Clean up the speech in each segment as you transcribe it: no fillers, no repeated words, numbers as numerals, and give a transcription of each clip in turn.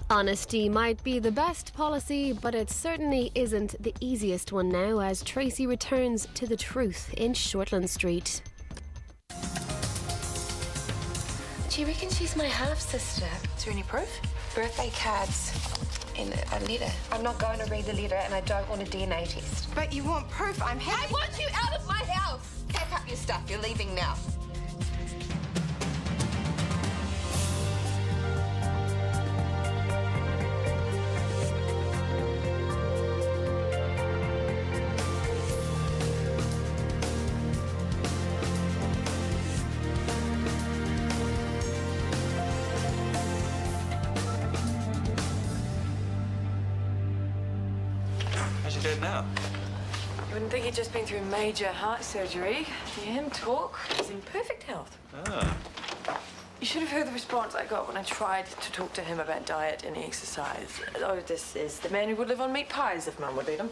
Honesty might be the best policy, but it certainly isn't the easiest one now as Tracy returns to the truth in Shortland Street. Do you reckon she's my half-sister? Is there any proof? Birthday cards and a letter. I'm not going to read the letter and I don't want a DNA test. But you want proof, I'm happy. I want you out of my house! Pack up your stuff, you're leaving now. How's your dad now? You wouldn't think he'd just been through major heart surgery. To hear him talk, he's in perfect health. Ah. You should have heard the response I got when I tried to talk to him about diet and exercise. Oh, this is the man who would live on meat pies if Mum would eat him.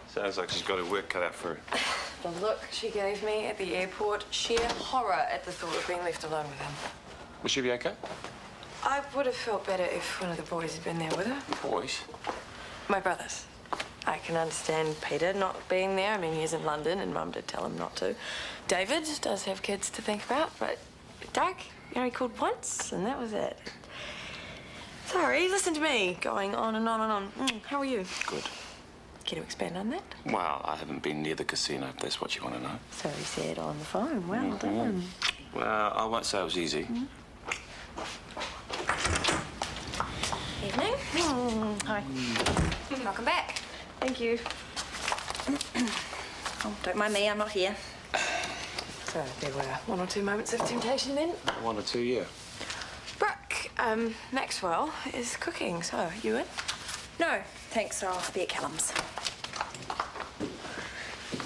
Sounds like she's got her work cut out for her. The look she gave me at the airport, sheer horror at the thought of being left alone with him. Will she be okay? I would have felt better if one of the boys had been there with her. Boys? My brothers. I can understand Peter not being there. I mean, he's in London and Mum did tell him not to. David does have kids to think about, but Doug, you know, he called once and that was it. Sorry, listen to me, going on and on and on. How are you? Good. Care to expand on that? Well, I haven't been near the casino, if that's what you want to know. So he said on the phone. Well done. Well, I won't say it was easy. Evening. Hi. Welcome back. Thank you. Oh, don't mind me, I'm not here. So there were one or two moments of temptation then. 1 or 2, yeah. Brooke, Maxwell is cooking, so you in? No, thanks, I'll be at Callum's.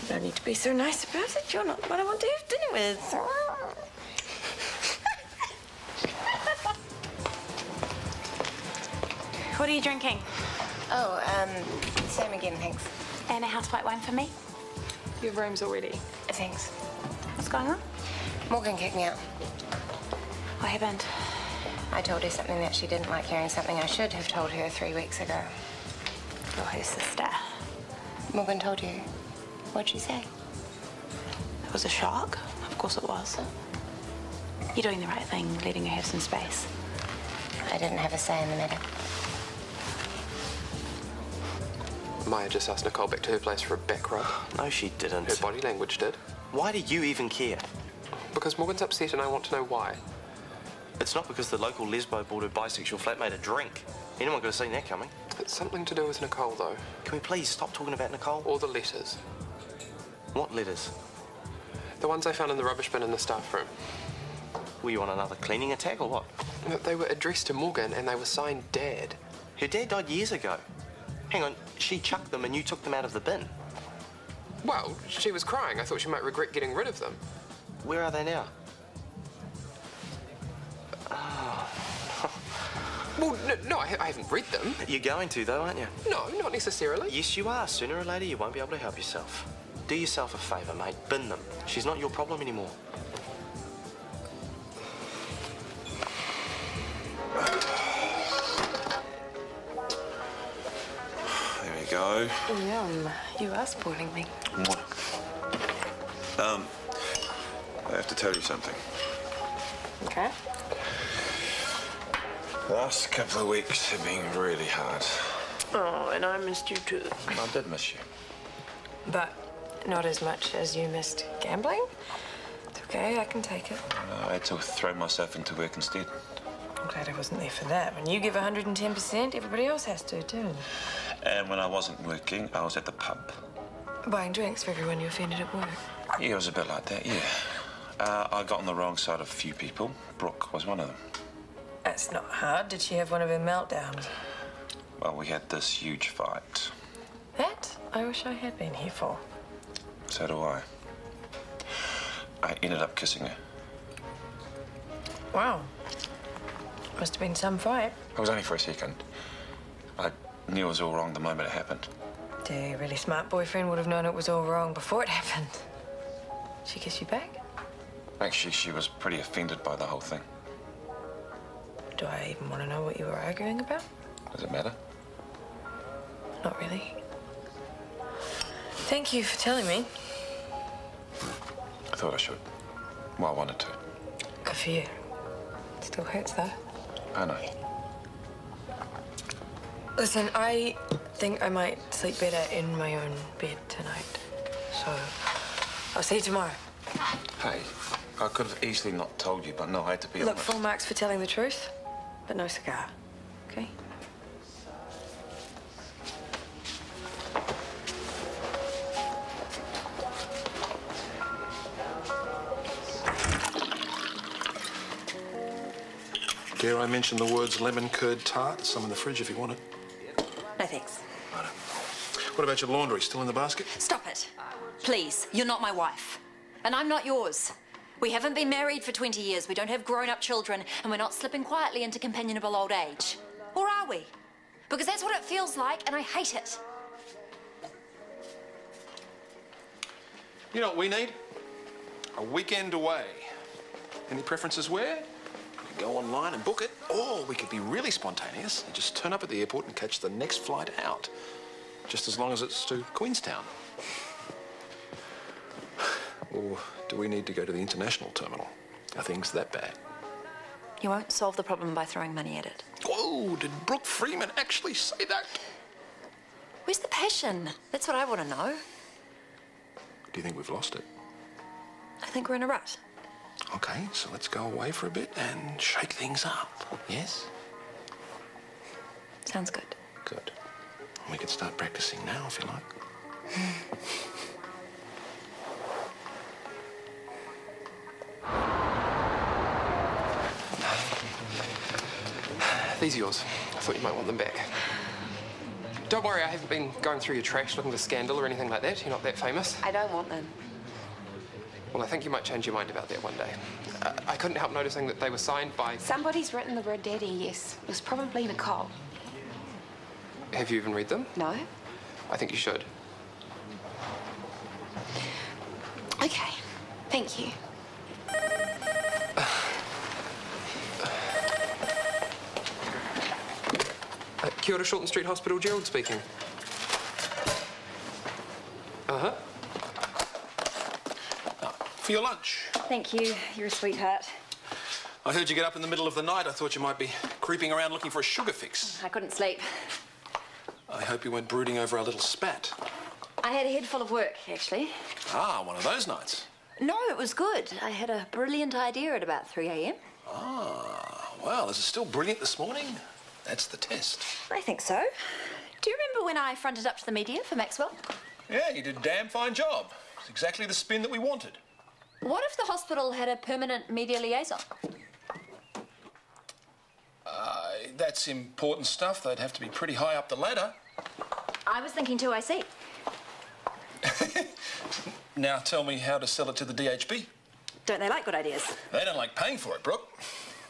No need to be so nice about it. You're not what I want to have dinner with. What are you drinking? Oh, same again, thanks. And a house white wine for me? Your room's already. Thanks. What's going on? Morgan kicked me out. What happened? I told her something that she didn't like hearing, something I should have told her 3 weeks ago. You're her sister. Morgan told you. What'd she say? It was a shock. Of course it was. You're doing the right thing, letting her have some space. I didn't have a say in the matter. Maya just asked Nicole back to her place for a back rub. No, she didn't. Her body language did. Why do you even care? Because Morgan's upset and I want to know why. It's not because the local lesbo bought her bisexual flatmate a drink. Anyone could have seen that coming. It's something to do with Nicole, though. Can we please stop talking about Nicole? Or the letters. What letters? The ones I found in the rubbish bin in the staff room. Were you on another cleaning attack or what? No, they were addressed to Morgan and they were signed Dad. Her dad died years ago. Hang on, she chucked them and you took them out of the bin. Well, she was crying. I thought she might regret getting rid of them. Where are they now? Well, no, I haven't read them. You're going to, though, aren't you? No, not necessarily. Yes, you are. Sooner or later, you won't be able to help yourself. Do yourself a favour, mate. Bin them. She's not your problem anymore. There we go. Yum. You are spoiling me. What? I have to tell you something. Okay. The last couple of weeks have been really hard. Oh, and I missed you too. I did miss you. But not as much as you missed gambling. It's okay, I can take it. I had to throw myself into work instead. I'm glad I wasn't there for that. When you give 110%, everybody else has to, too. And when I wasn't working, I was at the pub. Buying drinks for everyone you offended at work. Yeah, it was a bit like that, yeah. I got on the wrong side of a few people. Brooke was one of them. That's not hard. Did she have one of her meltdowns? Well, we had this huge fight. That I wish I had been here for. So do I. I ended up kissing her. Wow. Must have been some fight. It was only for a second. I knew it was all wrong the moment it happened. A really smart boyfriend would have known it was all wrong before it happened. She kissed you back? Actually, she was pretty offended by the whole thing. Do I even want to know what you were arguing about? Does it matter? Not really. Thank you for telling me. I thought I should. Well, I wanted to. Good for you. Still hurts, though. I know. Listen, I think I might sleep better in my own bed tonight. So, I'll see you tomorrow. Hey, I could have easily not told you, but no, I had to be Look, honest. full marks for telling the truth, but no cigar, okay? Dare I mention the words lemon curd tart? Some in the fridge if you want it. No thanks. Righto. What about your laundry? Still in the basket? Stop it. Please, you're not my wife. And I'm not yours. We haven't been married for 20 years, we don't have grown-up children, and we're not slipping quietly into companionable old age. Or are we? Because that's what it feels like, and I hate it. You know what we need? A weekend away. Any preferences where? We can go online and book it, or we could be really spontaneous and just turn up at the airport and catch the next flight out. Just as long as it's to Queenstown. Or do we need to go to the international terminal? Are things that bad? You won't solve the problem by throwing money at it. Whoa, did Brooke Freeman actually say that? Where's the passion? That's what I want to know. Do you think we've lost it? I think we're in a rut. Okay, so let's go away for a bit and shake things up, yes? Sounds good. Good. We can start practicing now, if you like. These are yours. I thought you might want them back. Don't worry, I haven't been going through your trash looking for scandal or anything like that. You're not that famous. I don't want them. Well, I think you might change your mind about that one day. I couldn't help noticing that they were signed by... Somebody's written the word daddy, yes. It was probably Nicole. Have you even read them? No? I think you should. Okay. Thank you. Kia ora, Shortland Street Hospital, Gerald speaking. Uh-huh. For your lunch. Thank you. You're a sweetheart. I heard you get up in the middle of the night. I thought you might be creeping around looking for a sugar fix. I couldn't sleep. I hope you weren't brooding over our little spat. I had a head full of work, actually. Ah, one of those nights. No, it was good. I had a brilliant idea at about 3 a.m. Ah, well, is it still brilliant this morning? That's the test. I think so. Do you remember when I fronted up to the media for Maxwell? Yeah, you did a damn fine job. It's exactly the spin that we wanted. What if the hospital had a permanent media liaison? That's important stuff. They'd have to be pretty high up the ladder. I was thinking 2IC. Now tell me how to sell it to the DHB. Don't they like good ideas? They don't like paying for it, Brooke.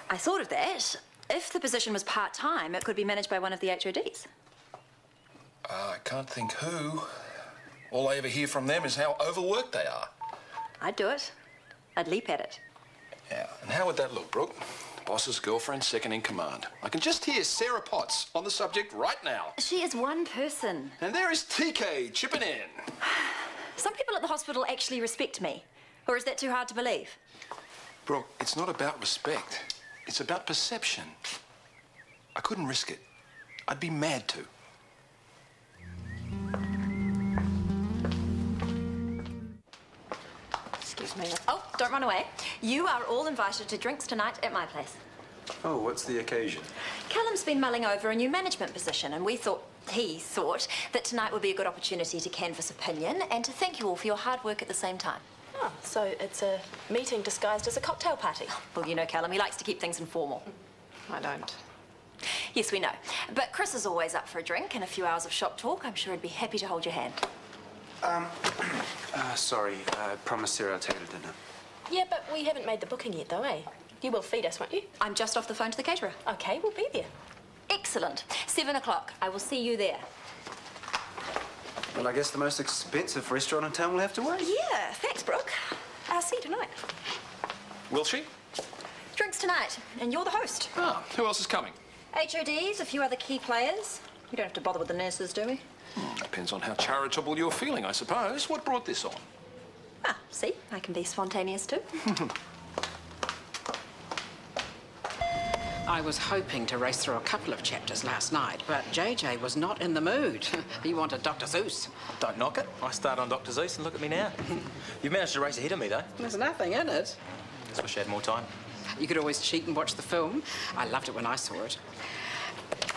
I thought of that. If the position was part-time, it could be managed by one of the HODs. I can't think who. All I ever hear from them is how overworked they are. I'd do it. I'd leap at it. Yeah, and how would that look, Brooke? Boss's girlfriend, second in command. I can just hear Sarah Potts on the subject right now. She is one person. And there is TK chipping in. Some people at the hospital actually respect me. Or is that too hard to believe? Brooke, it's not about respect. It's about perception. I couldn't risk it. I'd be mad to. Excuse me. Oh, don't run away. You are all invited to drinks tonight at my place. Oh, what's the occasion? Callum's been mulling over a new management position, and he thought that tonight would be a good opportunity to canvass opinion and to thank you all for your hard work at the same time. Oh, so it's a meeting disguised as a cocktail party. Well, you know Callum, he likes to keep things informal. I don't. Yes, we know. But Chris is always up for a drink and a few hours of shop talk. I'm sure he'd be happy to hold your hand. Sorry. I promised Sarah I'll take her to dinner. Yeah, but we haven't made the booking yet, though, eh? You will feed us, won't you? I'm just off the phone to the caterer. OK, we'll be there. Excellent. 7 o'clock. I will see you there. Well, I guess the most expensive restaurant in town will have to wait. Yeah, thanks, Brooke. I'll see you tonight. Will she? Drinks tonight, and you're the host. Ah, who else is coming? HODs, a few other key players. We don't have to bother with the nurses, do we? Depends on how charitable you're feeling, I suppose. What brought this on? Ah, see, I can be spontaneous too. I was hoping to race through a couple of chapters last night, but JJ was not in the mood. He wanted Dr. Seuss. Don't knock it. I started on Dr. Seuss and look at me now. You've managed to race ahead of me, though. There's nothing in it. Just wish I had more time. You could always cheat and watch the film. I loved it when I saw it.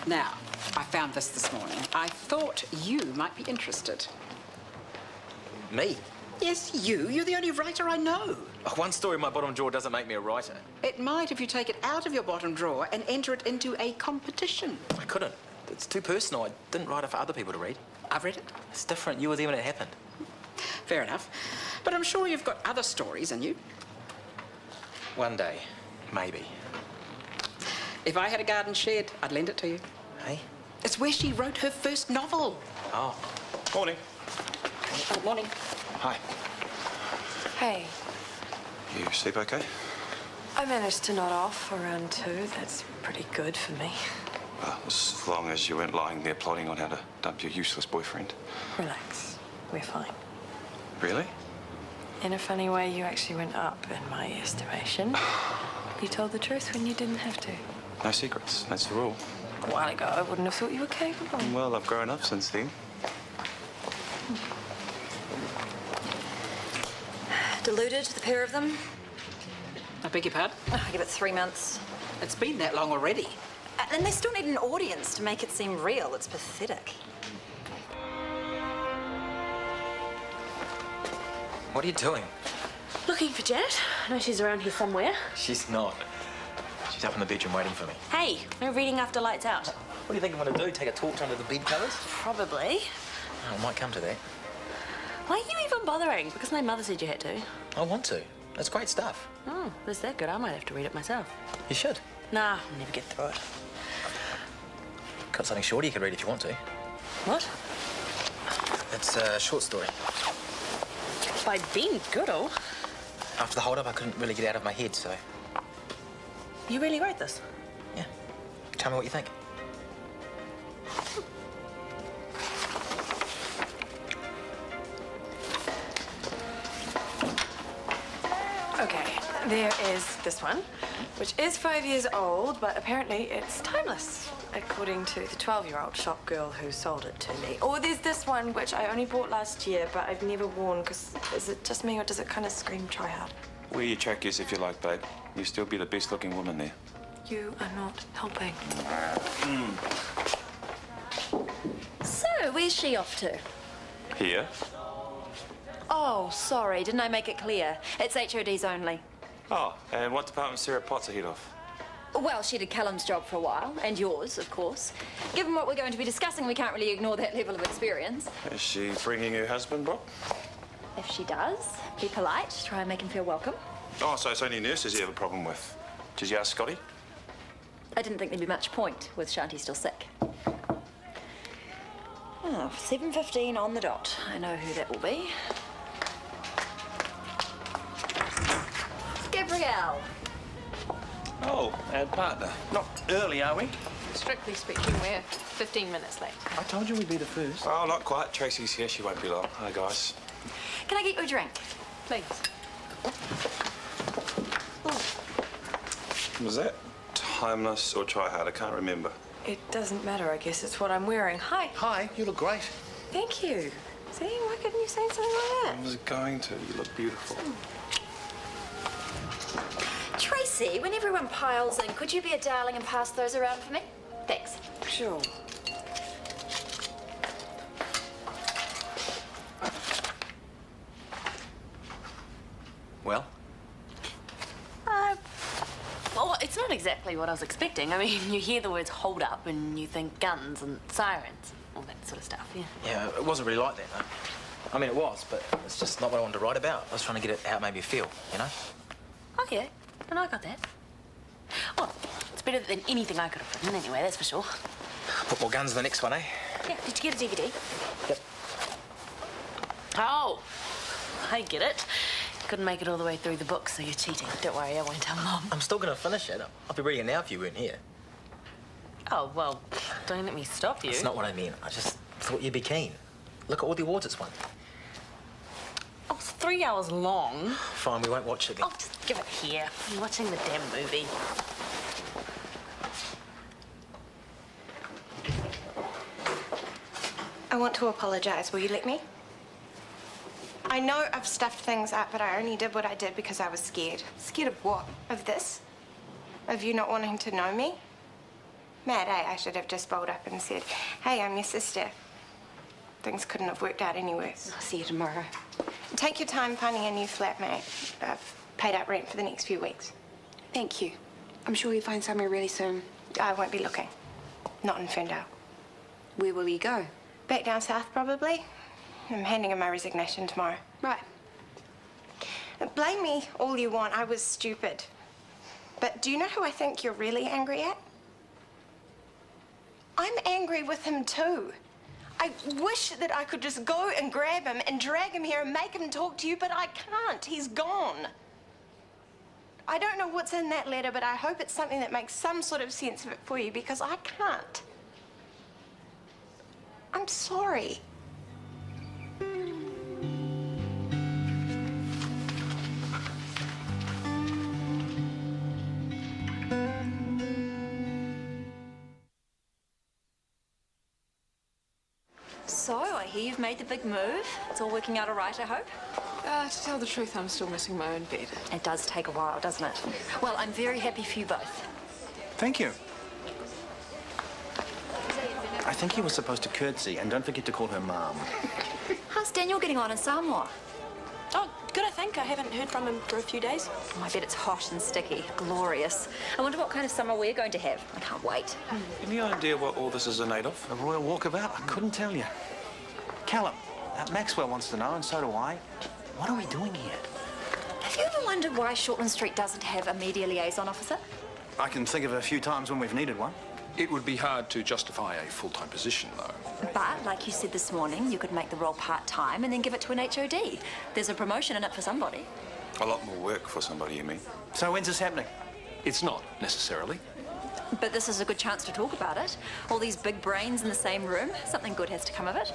Now, I found this morning. I thought you might be interested. Me? Yes, you. You're the only writer I know. One story in my bottom drawer doesn't make me a writer. It might if you take it out of your bottom drawer and enter it into a competition. I couldn't. It's too personal. I didn't write it for other people to read. I've read it. It's different. You were there when it happened. Fair enough. But I'm sure you've got other stories in you. One day, maybe. If I had a garden shed, I'd lend it to you. Hey? It's where she wrote her first novel. Oh. Morning. Oh, morning. Hi. Hey, You sleep okay? I managed to nod off around 2. That's pretty good for me. Well, as long as you weren't lying there plotting on how to dump your useless boyfriend. Relax. We're fine. Really? In a funny way, you actually went up in my estimation. You told the truth when you didn't have to. No secrets. That's the rule. A while ago, I wouldn't have thought you were capable. Well, I've grown up since then. Deluded, the pair of them. I beg your pardon? I give it 3 months. It's been that long already. And they still need an audience to make it seem real. It's pathetic. What are you doing? Looking for Jet. I know she's around here somewhere. She's not. She's up in the bedroom waiting for me. Hey, no reading after lights out. What do you think I'm going to do? Take a torch under the bed covers? Probably. Oh, I might come to that. Why are you even bothering? Because my mother said you had to. I want to. It's great stuff. Oh, that's that good. I might have to read it myself. You should. Nah, I'll never get through it. Got something shorter you could read if you want to. What? It's a short story. By Ben Goodall? After the hold-up, I couldn't really get it out of my head, so... You really wrote this? Yeah. Tell me what you think. Okay, there is this one, which is 5 years old, but apparently it's timeless, according to the 12-year-old shop girl who sold it to me. Or there's this one, which I only bought last year, but I've never worn, because is it just me, or does it kind of scream try hard? Wear your trackies if you like, babe. You'll still be the best-looking woman there. You are not helping. So, where's she off to? Here? Oh, sorry, didn't I make it clear? It's HODs only. Oh, and what department Sarah Potts head of? Well, she did Callum's job for a while, and yours, of course. Given what we're going to be discussing, we can't really ignore that level of experience. Is she bringing her husband, Brock? If she does, be polite, try and make him feel welcome. Oh, so it's only nurses you have a problem with. Did you ask Scotty? I didn't think there'd be much point with Shanti still sick. Oh, 7:15 on the dot. I know who that will be. Gabrielle. Oh, our partner. Not early, are we? Strictly speaking, we're 15 minutes late. I told you we'd be the first. Oh, not quite. Tracy's here. She won't be long. Hi, guys. Can I get you a drink? Please. Was that timeless or try hard? I can't remember. It doesn't matter, I guess. It's what I'm wearing. Hi. Hi, you look great. Thank you. See, why couldn't you say something like that? I was going to. You look beautiful. Tracy, when everyone piles in, could you be a darling and pass those around for me? Thanks. Sure. Well? Well, it's not exactly what I was expecting. I mean, you hear the words hold up and you think guns and sirens, all that sort of stuff, yeah. Yeah, it wasn't really like that, though. I mean, it was, but it's just not what I wanted to write about. I was trying to get it how it made me feel, you know? Okay, and I got that. Well, it's better than anything I could have written anyway, that's for sure. Put more guns in the next one, eh? Yeah, did you get a DVD? Yep. Oh, I get it. couldn't make it all the way through the book, so you're cheating. Don't worry, I won't tell Mom. I'm still going to finish it. I'll be reading it now if you weren't here. Oh, well, don't let me stop you. That's not what I mean. I just thought you'd be keen. Look at all the awards it's won. Oh, it's 3 hours long. Fine, we won't watch it again. Oh, just give it here. I'm watching the damn movie. I want to apologise. Will you let me? I know I've stuffed things up, but I only did what I did because I was scared. Scared of what? Of this? Of you not wanting to know me? Mad, eh? I should have just bowled up and said, hey, I'm your sister. Things couldn't have worked out any worse. I'll see you tomorrow. Take your time finding a new flatmate. I've paid up rent for the next few weeks. Thank you. I'm sure you'll find somewhere really soon. I won't be looking. Not in Ferndale. Where will you go? Back down south, probably. I'm handing in my resignation tomorrow. Right. Blame me all you want. I was stupid. But do you know who I think you're really angry at? I'm angry with him too. I wish that I could just go and grab him and drag him here and make him talk to you, but I can't. He's gone. I don't know what's in that letter, but I hope it's something that makes some sort of sense of it for you, because I can't. I'm sorry. So, I hear you've made the big move. It's all working out all right, I hope? To tell the truth, I'm still missing my own bed. It does take a while, doesn't it? Well, I'm very happy for you both. Thank you. I think you were supposed to curtsy, and don't forget to call her Mum. How's Daniel getting on in Samoa? Oh, good, I think. I haven't heard from him for a few days. Oh, I bet it's hot and sticky. Glorious. I wonder what kind of summer we're going to have. I can't wait. Any idea what all this is in aid of? A royal walkabout? I couldn't tell you. Callum, Maxwell wants to know, and so do I. What are we doing here? Have you ever wondered why Shortland Street doesn't have a media liaison officer? I can think of a few times when we've needed one. It would be hard to justify a full-time position, though. But, like you said this morning, you could make the role part-time and then give it to an HOD. There's a promotion in it for somebody. A lot more work for somebody, you mean? So when's this happening? It's not, necessarily. But this is a good chance to talk about it. All these big brains in the same room. Something good has to come of it.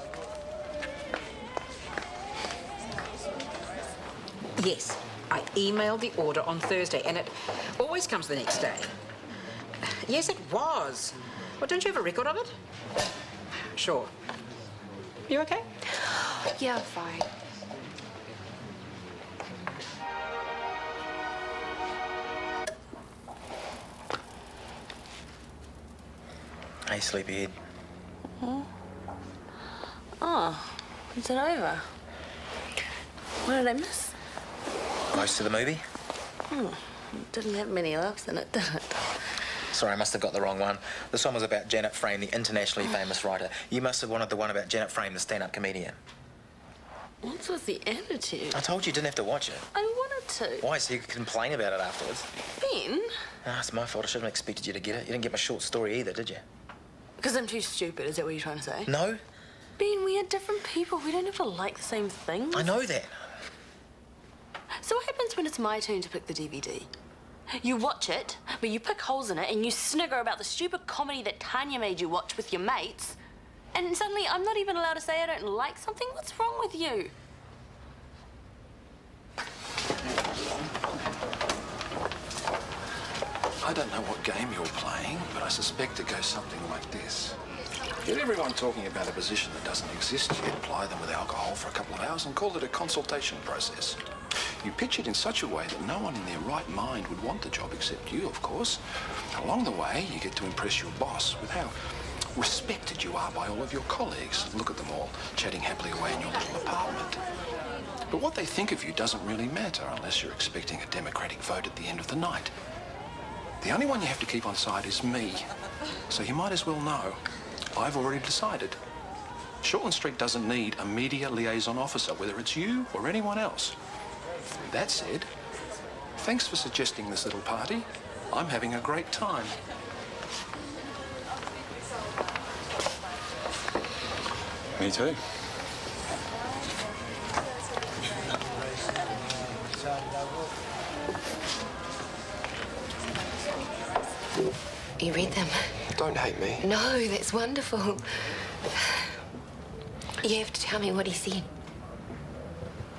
Yes, I emailed the order on Thursday, and it always comes the next day. Yes, it was. Well, don't you have a record of it? Sure. You okay? Yeah, I'm fine. Hey, sleepyhead. Hmm? Oh, is it over? What did I miss? Most of the movie? Didn't have many laughs in it, did it? Sorry, I must have got the wrong one. This one was about Janet Frame, the internationally famous writer. You must have wanted the one about Janet Frame, the stand-up comedian. What's with the attitude? I told you didn't have to watch it. I wanted to. Why? So you could complain about it afterwards? Ben? Ah, it's my fault. I shouldn't have expected you to get it. You didn't get my short story either, did you? Because I'm too stupid, is that what you're trying to say? No. Ben, we are different people. We don't have to like the same things. I know that. So what happens when it's my turn to pick the DVD? You watch it, but you pick holes in it and you snigger about the stupid comedy that Tanya made you watch with your mates. And suddenly I'm not even allowed to say I don't like something? What's wrong with you? I don't know what game you're playing, but I suspect it goes something like this. Get everyone talking about a position that doesn't exist yet, ply them with alcohol for a couple of hours and call it a consultation process. You pitch it in such a way that no one in their right mind would want the job except you, of course. Along the way, you get to impress your boss with how respected you are by all of your colleagues. Look at them all chatting happily away in your little apartment. But what they think of you doesn't really matter unless you're expecting a democratic vote at the end of the night. The only one you have to keep on side is me. So you might as well know, I've already decided. Shortland Street doesn't need a media liaison officer, whether it's you or anyone else. That said, thanks for suggesting this little party. I'm having a great time. Me too. You read them? Don't hate me. No, that's wonderful. You have to tell me what he said.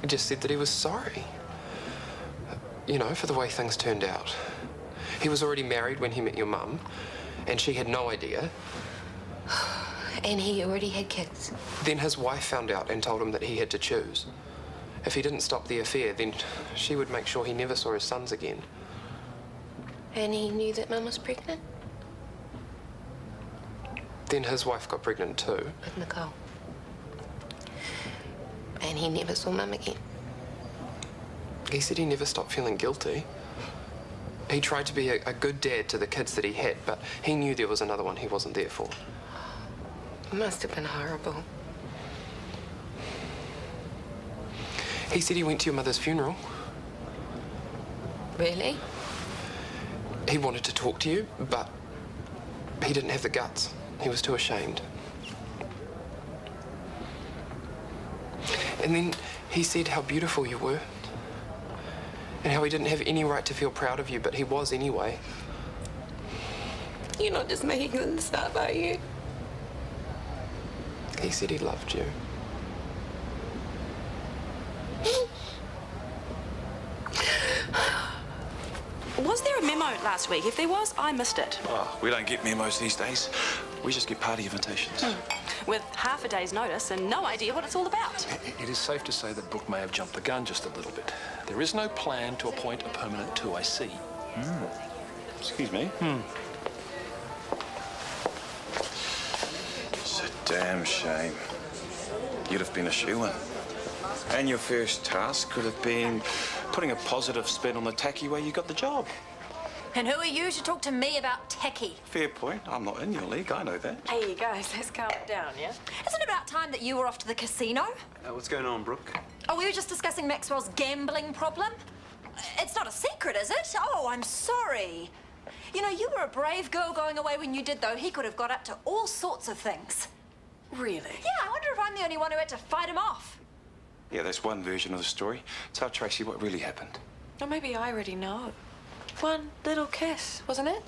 He just said that he was sorry. You know, for the way things turned out. He was already married when he met your mum, and she had no idea. And he already had kids. Then his wife found out and told him that he had to choose. If he didn't stop the affair, then she would make sure he never saw his sons again. And he knew that Mum was pregnant? Then his wife got pregnant too. With Nicole. And he never saw Mum again. He said he never stopped feeling guilty. He tried to be a good dad to the kids that he had, but he knew there was another one he wasn't there for. It must have been horrible. He said he went to your mother's funeral. Really? He wanted to talk to you, but he didn't have the guts. He was too ashamed. And then he said how beautiful you were, and how he didn't have any right to feel proud of you, but he was anyway. You're not just making this up, are you? He said he loved you. Was there a memo last week? If there was, I missed it. Oh, we don't get memos these days. We just get party invitations. With half a day's notice and no idea what it's all about. It is safe to say that Brooke may have jumped the gun just a little bit. There is no plan to appoint a permanent 2IC. Excuse me. It's a damn shame. You'd have been a shoo-in. And your first task could have been putting a positive spin on the tacky way you got the job. And who are you to talk to me about tacky? Fair point. I'm not in your league, I know that. Hey, guys, let's calm it down, yeah? Isn't it about time that you were off to the casino? What's going on, Brooke? Oh, we were just discussing Maxwell's gambling problem. It's not a secret, is it? Oh, I'm sorry. You know, you were a brave girl going away when you did, though. He could have got up to all sorts of things. Really? Yeah, I wonder if I'm the only one who had to fight him off. Yeah, that's one version of the story. Tell Tracy what really happened. Or maybe I already know. One little kiss, wasn't it?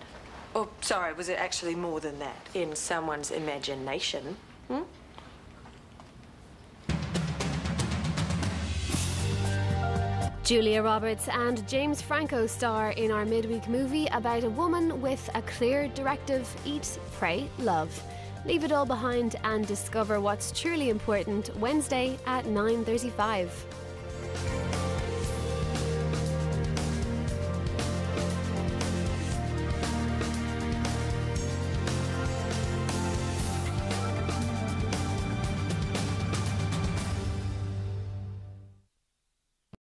Or, sorry, was it actually more than that? In someone's imagination? Julia Roberts and James Franco star in our midweek movie about a woman with a clear directive: eat, pray, love. Leave it all behind and discover what's truly important Wednesday at 9:35.